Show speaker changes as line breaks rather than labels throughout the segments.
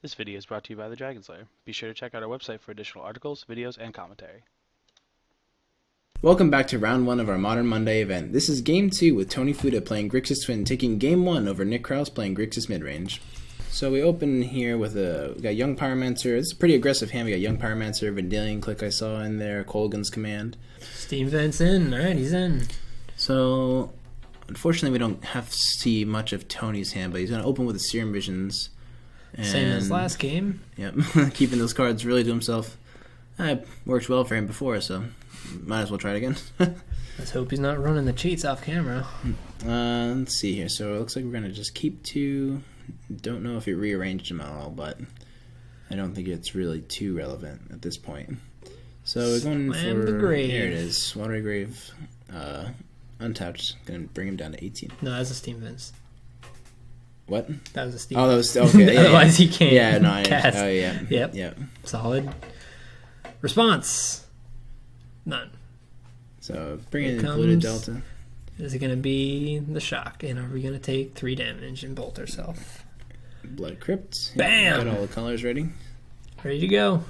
This video is brought to you by the Dragon's Lair. Be sure to check out our website for additional articles, videos, and commentary.
Welcome back to round 1 of our Modern Monday event. This is game 2 with Tony Fuda playing Grixis Twin, taking game 1 over Nick Krause playing Grixis Midrange. So we open here with we got Young Pyromancer. It's a pretty aggressive hand. We got Young Pyromancer, Vendilion Click I saw in there, Colgan's Command.
Steam Vent's in. Alright, he's in.
So, unfortunately we don't have to see much of Tony's hand, but he's going to open with the Serum Visions.
Same as last game.
Yep, keeping those cards really to himself. Worked well for him before, so might as well try it again.
Let's hope he's not running the cheats off camera.
Let's see here. So it looks like we're going to just keep 2. Don't know if he rearranged them at all, but I don't think it's really too relevant at this point. So we're going
Slam
for...
the grave.
Here it is. Watery Grave. Untapped. Going to bring him down to 18.
No, that's a Steam Vents.
What?
That was a Steam
Oh, that was... Okay. Yeah,
Otherwise he can't cast.
Oh, yeah.
Yep. Solid. Response. None.
So bringing in
Here
Polluted
comes-
Delta.
Is it going to be the shock? And are we going to take 3 damage and bolt ourselves?
Blood Crypt.
Bam!
Got all the colors ready.
Ready to go.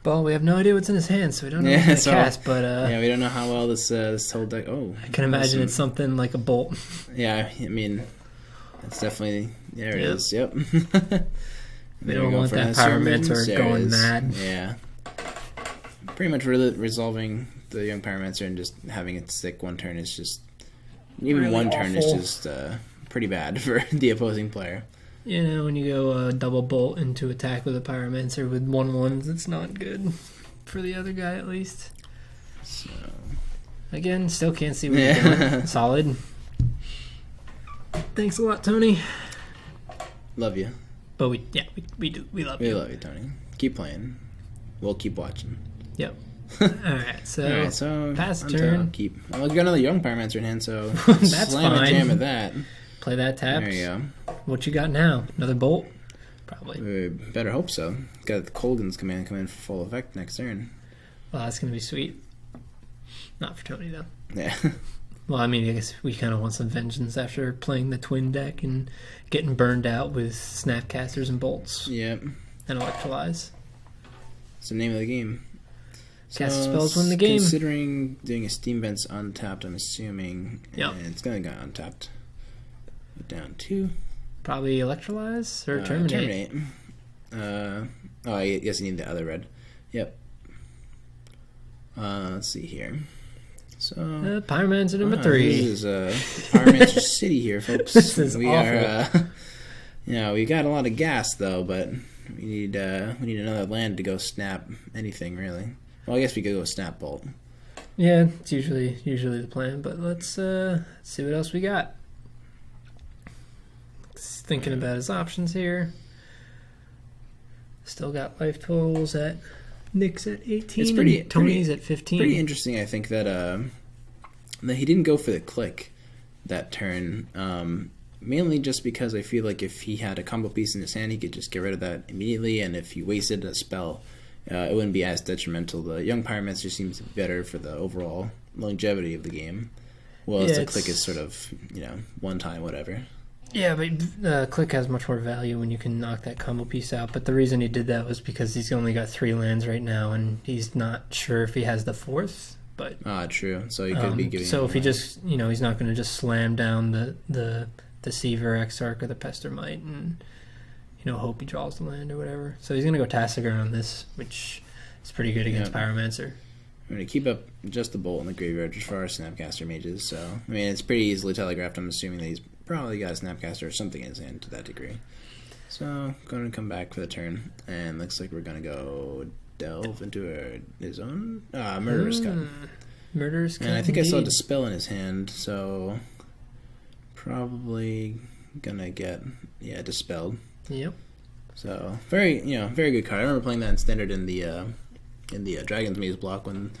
Well, we have no idea what's in his hand, so we don't know what to cast, but
yeah, we don't know how well this whole deck... Oh.
I can imagine it's something like a bolt.
Yeah, I mean, it's definitely... There it is, yep.
We don't want that Pyromancer going mad.
Yeah. Pretty much really resolving the Young Pyromancer and just having it stick one turn is just... Even
really
one turn is
awful.
just pretty bad for the opposing player.
You know, when you go double bolt into attack with a Pyromancer with 1/1s, it's not good. For the other guy, at least.
So...
Again, still can't see what you're doing. Solid. Thanks a lot, Tony.
Love you.
But we do. We love
We
you.
love you, Tony. Keep playing. We'll keep watching.
Yep. Alright, so pass
on
turn.
top, keep. Well, you got another Young Pyromancer in hand, so
That's
slam
fine.
a jam at that.
Play that taps.
There you go.
What you got now? Another bolt? Probably.
We better hope so. Got the Colgan's Command come in for full effect next turn.
Well, that's going to be sweet. Not for Tony, though.
Yeah.
Well, I mean, I guess we kind of want some vengeance after playing the twin deck and getting burned out with Snapcasters and bolts
Yep.
and electrolyze.
It's the name of the game.
Cast spells win the game.
Considering doing a Steam Vents untapped, I'm assuming.
Yep.
And it's going to go untapped. Down 2.
Probably electrolyze or terminate.
I guess you need the other red. Yep. Let's see here. So
Pyromancer number 3.
This is Pyromancer City here, folks.
This is
we
awful.
Are, we got a lot of gas though, but we need another land to go snap anything really. Well, I guess we could go snap bolt.
Yeah, it's usually the plan, but let's see what else we got. Thinking about his options here. Still got life totals at Nick's at 18.
It's pretty-
and Tony's at 15.
Pretty interesting, I think that he didn't go for the click that turn. Mainly just because I feel like if he had a combo piece in his hand, he could just get rid of that immediately, and if he wasted a spell, it wouldn't be as detrimental. The Young Pyromancer seems better for the overall longevity of the game. Well,
Yeah,
the
it's-
click is sort of, one time, whatever.
Yeah, but Click has much more value when you can knock that combo piece out. But the reason he did that was because he's only got 3 lands right now, and he's not sure if he has the 4th. But
True. So he could be giving.
so if he just, he's not going to just slam down the Deceiver, Exarch, or the Pestermite, and hope he draws the land or whatever. So he's going to go Tassiger on this, which is pretty good against Pyromancer.
I'm going to keep up just the bolt in the graveyard just for our Snapcaster mages. So, I mean, it's pretty easily telegraphed. I'm assuming that he's probably got a Snapcaster or something in his hand to that degree. So, going to come back for the turn. And looks like we're going to go delve into his own Murderous Cut.
Murderous Cut.
And I think I saw
indeed.
Dispel in his hand, so probably going to get, Dispelled.
Yep.
So, very good card. I remember playing that in Standard in the Dragon's Maze block when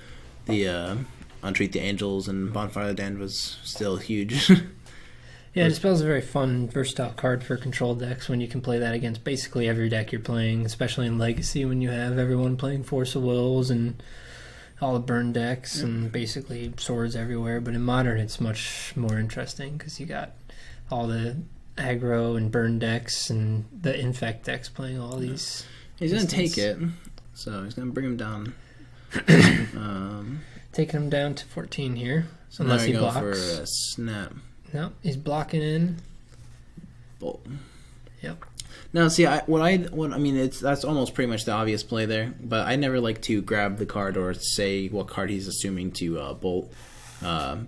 the Untreat the Angels and Bonfire of the Damned was still huge.
Yeah, Dispel's a very fun, versatile card for control decks when you can play that against basically every deck you're playing, especially in Legacy when you have everyone playing Force of Wills and all the burn decks and basically swords everywhere. But in Modern, it's much more interesting because you got all the aggro and burn decks and the infect decks playing all these.
He's going to take it, so he's going to bring him down.
Taking him down to 14 here,
So
unless
now
he
we go
blocks.
for a snap.
No, he's blocking in.
Bolt.
Yep.
Now, see, that's almost pretty much the obvious play there. But I never like to grab the card or say what card he's assuming to bolt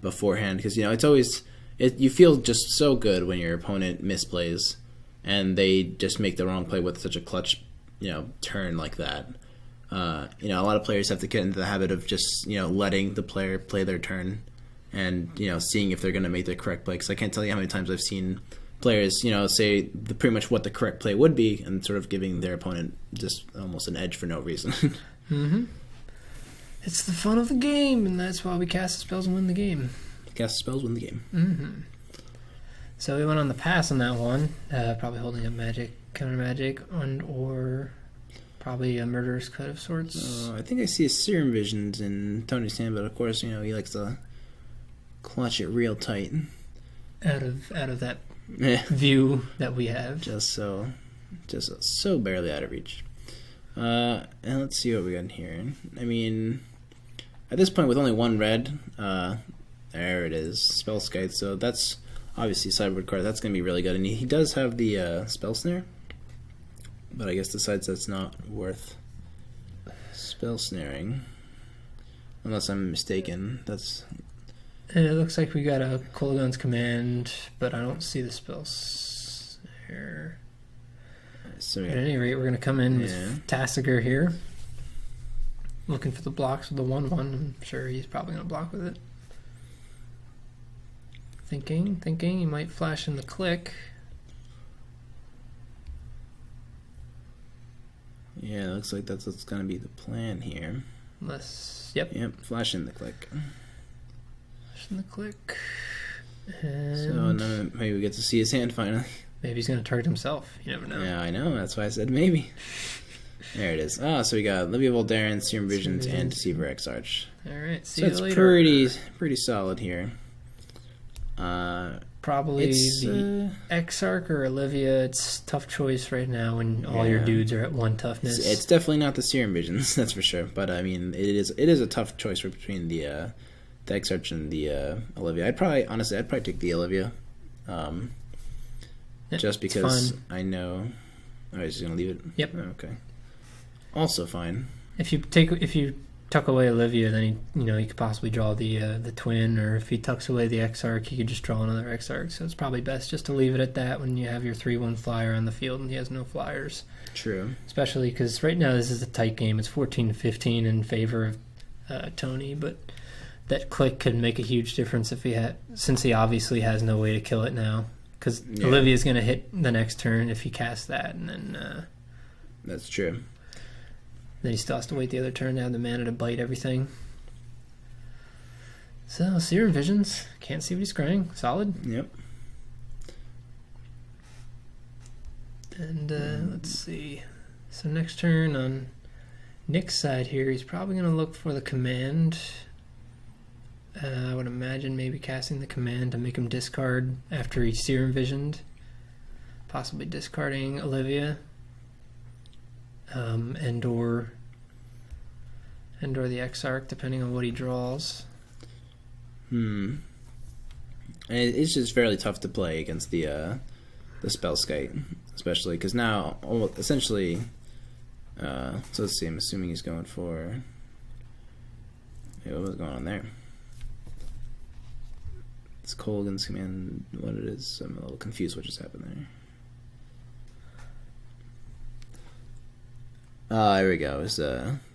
beforehand, because it's always you feel just so good when your opponent misplays and they just make the wrong play with such a clutch, turn like that. A lot of players have to get into the habit of just letting the player play their turn and seeing if they're going to make the correct play. Because I can't tell you how many times I've seen players, say pretty much what the correct play would be, and sort of giving their opponent just almost an edge for no reason.
Mm-hmm. It's the fun of the game, and that's why we cast the spells and win the game.
Cast the spells, win the game.
Mm-hmm. So we went on the pass on that one, probably holding up magic, counter magic, or probably a murderous cut of sorts.
I think I see a Serum Visions in Tony's hand, but of course, he likes to clutch it real tight.
Out of that view that we have.
Just so barely out of reach. And let's see what we got in here. I mean, at this point, with only one red, there it is, Spell Skite. So that's obviously a sideboard card. That's going to be really good. And he does have the Spell Snare, but I guess decides that's not worth spell snaring, unless I'm mistaken.
And it looks like we got a Kolaghan's Command, but I don't see the spells here.
So
At any rate, we're going to come in with Tassiger here. Looking for the blocks with the 1/1. I'm sure he's probably going to block with it. Thinking, he might flash in the click.
Yeah, it looks like that's what's going to be the plan here.
Yep,
Flash in the click.
flash in the click. And
So now maybe we get to see his hand finally.
maybe he's going to target himself. You never know.
Yeah, I know. That's why I said maybe. There it is. So we got Livia Voldaren, Serum Visions, and Deceiver Exarch.
Alright, see
So
you
it's
later.
pretty solid here.
Probably the Exarch or Olivia. It's tough choice right now when all your dudes are at 1 toughness.
It's definitely not the Serum Visions, that's for sure. But I mean, it is a tough choice between the Exarch and the Olivia. I'd probably take the Olivia, just because I know. Oh, he's just gonna leave it.
Yep.
Okay. Also fine.
If you tuck away Olivia, then he could possibly draw the twin, or if he tucks away the Exarch, he could just draw another Exarch. So it's probably best just to leave it at that when you have your 3/1 flyer on the field and he has no flyers.
True.
Especially because right now this is a tight game. It's 14-15 in favor of Tony, but that click could make a huge difference since he obviously has no way to kill it now. Because Olivia's going to hit the next turn if he casts that, and then
that's true.
Then he still has to wait the other turn to have the mana to bite everything. So, Serum Visions. Can't see what he's scrying. Solid.
Yep.
And let's see. So next turn on Nick's side here, he's probably going to look for the command. I would imagine maybe casting the command to make him discard after he's Serum Visioned. Possibly discarding Olivia. And/or the Exarch, depending on what he draws.
And it's just fairly tough to play against the Spell Skite, especially because now, essentially, so let's see. I'm assuming he's going for. What was going on there? It's Kolaghan's Command. What it is? I'm a little confused. What just happened there? There we go. It's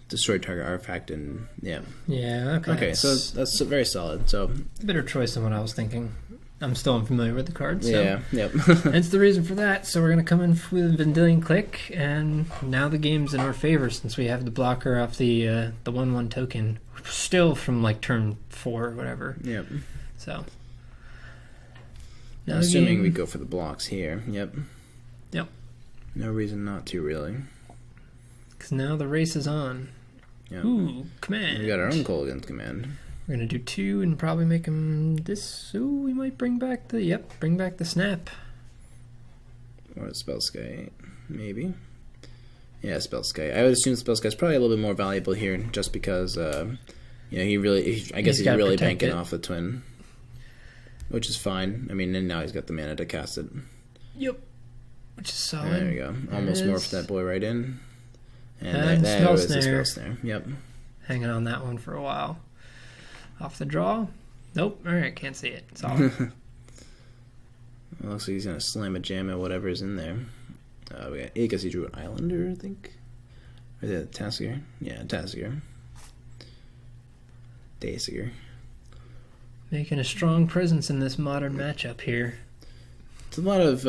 destroy target artifact and yeah.
Yeah. Okay.
Okay, so that's very solid. So
better choice than what I was thinking. I'm still unfamiliar with the cards. So.
Yeah. Yep.
That's the reason for that. So we're gonna come in with Vendilion Click, and now the game's in our favor since we have the blocker off the 1/1 token, still from like turn 4 or whatever.
Yep.
So.
Now assuming we go for the blocks here. Yep.
Yep.
No reason not to, really.
Because now the race is on.
Yep.
Ooh, command.
We got our own Kolaghan's Command.
We're going to do 2 and probably make him this. Ooh, we might bring back the snap.
Or Spellskite, maybe. Yeah, Spellskite. I would assume Spellskite's probably a little bit more valuable here, just because, I guess he's really banking off the twin. Which is fine. I mean, and now he's got the mana to cast it.
Yep. Which is solid.
There you go. Almost morphed that boy right in.
And
there was the Spell Snare. Yep.
Hanging on that one for a while. Off the draw. Nope. Alright, can't see it. Solid.
Looks like he's going to slam a jam at whatever's in there. I guess he drew an Islander, I think. Or is it Tasigur? Yeah, Tasigur. Tasigur.
Making a strong presence in this modern matchup here.
It's a lot of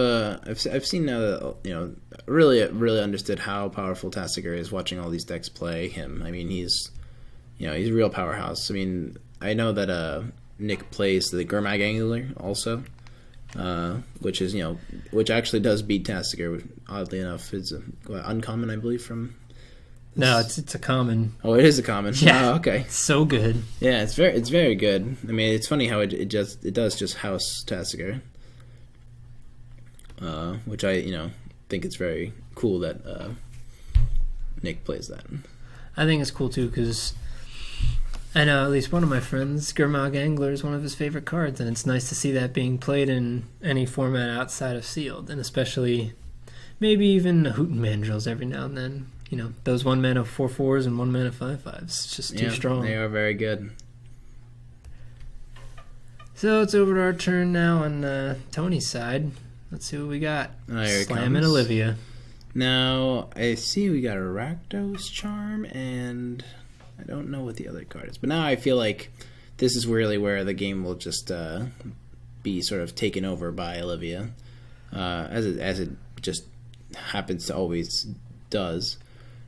I've seen now that really understood how powerful Tasigur is watching all these decks play him. I mean, he's a real powerhouse. I mean, I know that Nick plays the Gurmag Angler also, which is which actually does beat Tasigur. Oddly enough, it's uncommon, I believe, from.
No, it's a common.
Oh, it is a common.
Yeah,
oh, okay.
It's so good.
Yeah, it's very good. I mean, it's funny how it does just house Tasigur. Which I think it's very cool that Nick plays that.
I think it's cool too because I know at least one of my friends, Gurmag Angler, is one of his favorite cards, and it's nice to see that being played in any format outside of Sealed, and especially maybe even Hoot and Mandrills every now and then. Those 1 mana 4/4s and 1 mana 5/5s. It's just too strong.
They are very good.
So it's over to our turn now on Tony's side. Let's see what we got. Slamming Olivia.
Now, I see we got a Rakdos Charm, and I don't know what the other card is. But now I feel like this is really where the game will just be sort of taken over by Olivia, as it just happens to always does.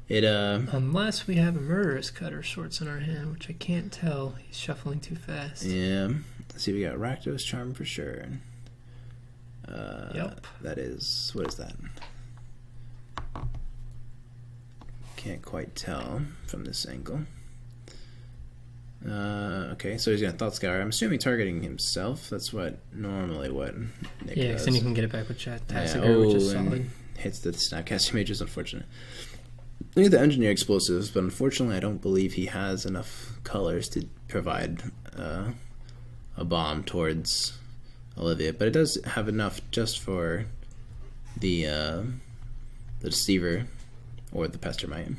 Unless we have a Murderous Cutter Sorts in our hand, which I can't tell. He's shuffling too fast.
Yeah. Let's see, we got Rakdos Charm for sure.
Yep.
That is... What is that? Can't quite tell from this angle. Okay, so he's going to Thought Scour. I'm assuming targeting himself. That's normally what Nick does.
Yeah, because then you can get it back with Tasigur, which is solid.
Hits the Snapcaster Mage is unfortunate. Look at the Engineer Explosives, but unfortunately I don't believe he has enough colors to provide a bomb towards Olivia. But it does have enough just for the Deceiver or the Pestermite.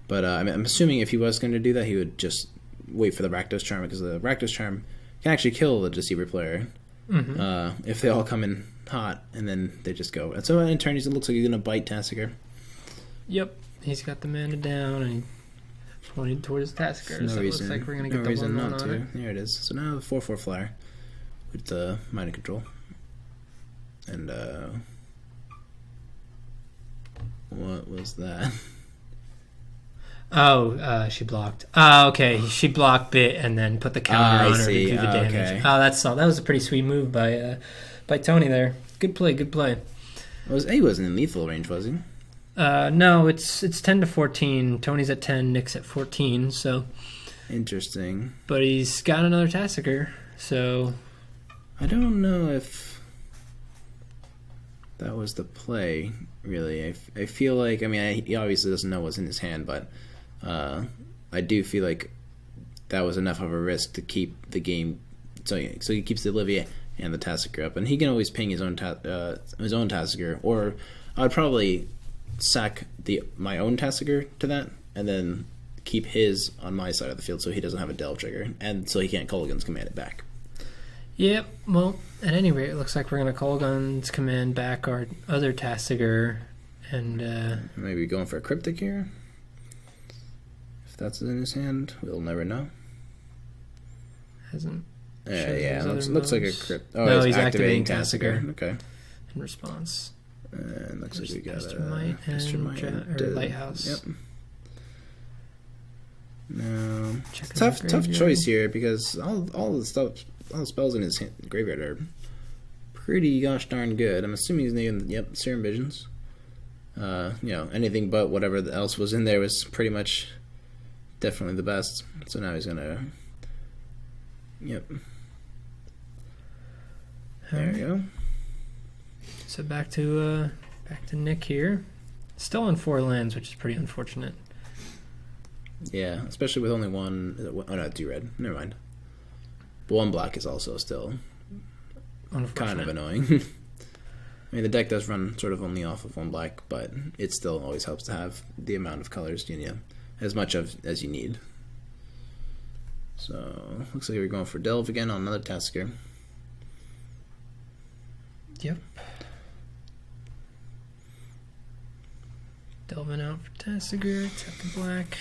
But I'm assuming if he was going to do that, he would just wait for the Rakdos Charm, because the Rakdos Charm can actually kill the Deceiver player if they all come in hot, and then they just go. And so in turn, it looks like he's going to bite Tasigur.
Yep, he's got the mana down, and he's pointing towards Tasigur, so it looks like we're going to get the 1/1 on it.
There it is. So now the 4/4 flyer with the Mind Control. And what was that?
Oh, she blocked. Oh, okay. She blocked Bit and then put the counter on her to do the damage.
Okay.
Oh, that was a pretty sweet move by Tony there. Good play, good play.
He wasn't in lethal range, was he?
No, it's 10 to 14. Tony's at 10, Nick's at 14. So
interesting.
But he's got another Tasigur, so
I don't know if that was the play. Really, I feel like he obviously doesn't know what's in his hand, but I do feel like that was enough of a risk to keep the game. So he keeps the Olivia and the Tasigur up, and he can always ping his own Tasigur, or I would probably sack my own Tasigur to that, and then keep his on my side of the field so he doesn't have a delve trigger, and so he can't Kolaghan's command it back.
Yep. Well, at any rate, it looks like we're going to Kolaghan's command back our other Tasigur, and
maybe going for a Cryptic here. If that's in his hand, we'll never know.
Hasn't.
Yeah, looks like a Crypt. Oh,
no,
he's
activating
Tasigur. Okay.
In response.
And looks like we got
Pestermite and Lighthouse.
Yep. No, tough choice here, because all the spells in his graveyard are pretty gosh darn good. I'm assuming he's named Serum Visions. Anything but whatever else was in there was pretty much definitely the best. So now he's gonna. Yep. There we go.
So back to Nick here. Still on 4 lands, which is pretty unfortunate.
Yeah, especially with only one. Oh no, 2 red. Never mind. But 1 black is also still kind of annoying. I mean, the deck does run sort of only off of 1 black, but it still always helps to have the amount of colors you need, as much as you need. So looks like we're going for Delve again on another Tasker.
Yep. Delving out for Tassiger, tap the black,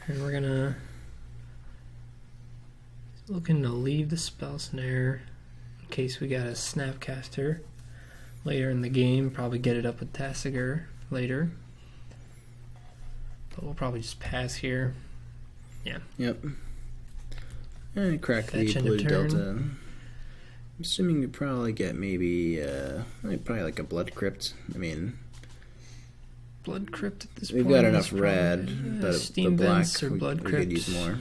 and we're gonna looking to leave the spell snare in case we got a Snapcaster later in the game. Probably get it up with Tassiger later, but we'll probably just pass here. Yeah.
Yep. And crack
Fetch
the
end of
blue
turn.
delta. I'm assuming you probably get maybe probably like a Blood Crypt. I mean,
Blood Crypt at this
we've
point.
got enough
is probably,
red, but
Steam
the black
Vents or Blood
we
Crypt.
could use more.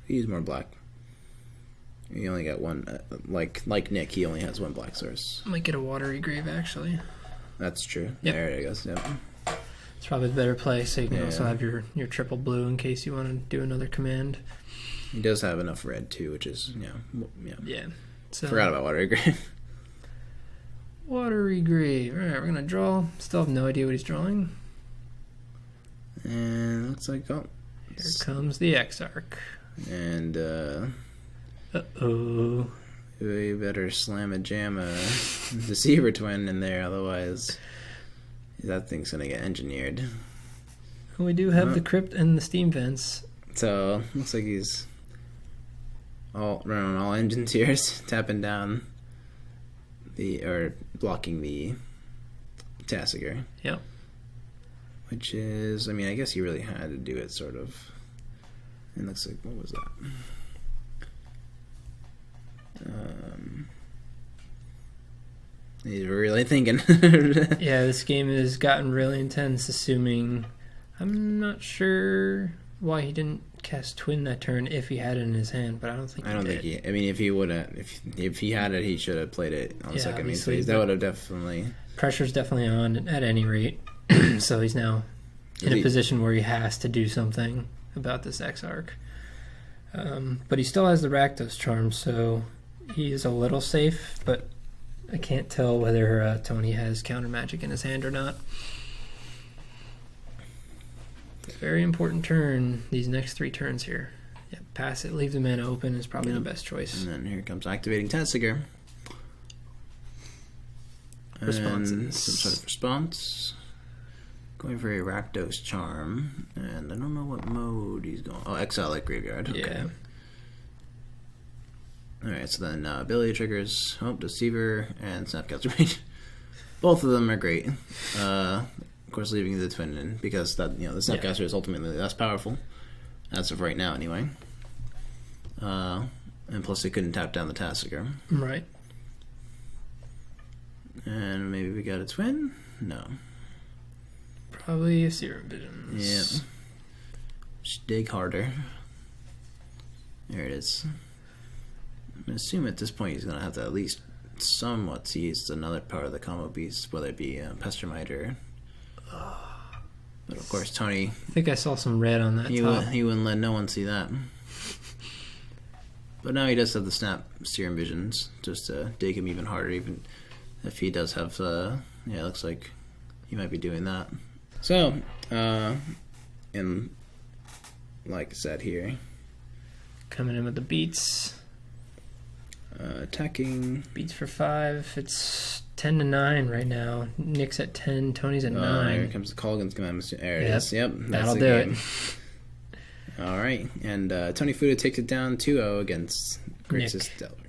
We use more black. You only got 1. Like Nick, he only has 1 black source.
Might get a Watery Grave actually.
That's true.
Yep.
There it goes. Yep.
It's probably the better play, so you can
Yeah.
also have your triple blue in case you want to do another command.
He does have enough red too, which is
Yeah. So
Forgot about Watery Grave.
Watery Grave. Alright, we're gonna draw. Still have no idea what he's drawing.
And looks like
Here comes the Exarch.
and
Uh-oh.
we better slam a jam a Deceiver Twin in there, otherwise that thing's gonna get engineered.
We do have the Crypt and the Steam Vents.
So looks like he's all running on all engines here, tapping down blocking the Tassiger.
Yep.
Which is, I mean, I guess he really had to do it, sort of. It looks like, what was that? He's really thinking.
Yeah, this game has gotten really intense, assuming... I'm not sure why he didn't cast Twin that turn if he had it in his hand, but I don't think he did.
I mean, if he would have, if he had it, he should have played it on the second main
obviously,
phase. That would have definitely...
Pressure's definitely on at any rate. So he's now in a position where he has to do something about this Exarch. But he still has the Rakdos charm, so he is a little safe, but I can't tell whether Tony has counter magic in his hand or not. Very important turn, these next 3 turns here. Yeah, pass it, leave the mana open is probably the best choice.
And then here comes activating Tassiger.
Responses.
And some sort of response. Going for a Rakdos charm. And I don't know what mode he's going. Oh, exile like graveyard. Okay.
Yeah.
Alright, so then ability triggers, Deceiver, and Snapcaster Mage. Both of them are great. Of course, leaving the Twin in, because that the Snapcaster is ultimately less powerful, as of right now anyway. And plus they couldn't tap down the Tassiger.
Right.
And maybe we got a Twin? No.
Probably a Serum Visions.
Yeah. Just dig harder. There it is. I'm going to assume at this point he's going to have to at least somewhat seize another part of the combo beast, whether it be Pestermite or... But of course, Tony...
I think I saw some red on that top.
He wouldn't let no one see that. But now he does have the Snap Serum Visions, just to dig him even harder, even if he does have... it looks like he might be doing that. So, and like I said here...
Coming in with the beats.
Attacking...
Beats for 5. It's 10-9 right now. Nick's at 10, Tony's at 9.
Here comes the Colgan's command. There it
Yep,
is. Yep, that's
that'll
the
do
game. All right, and Tony Fuda takes it down 2-0 against Grixis Midrange.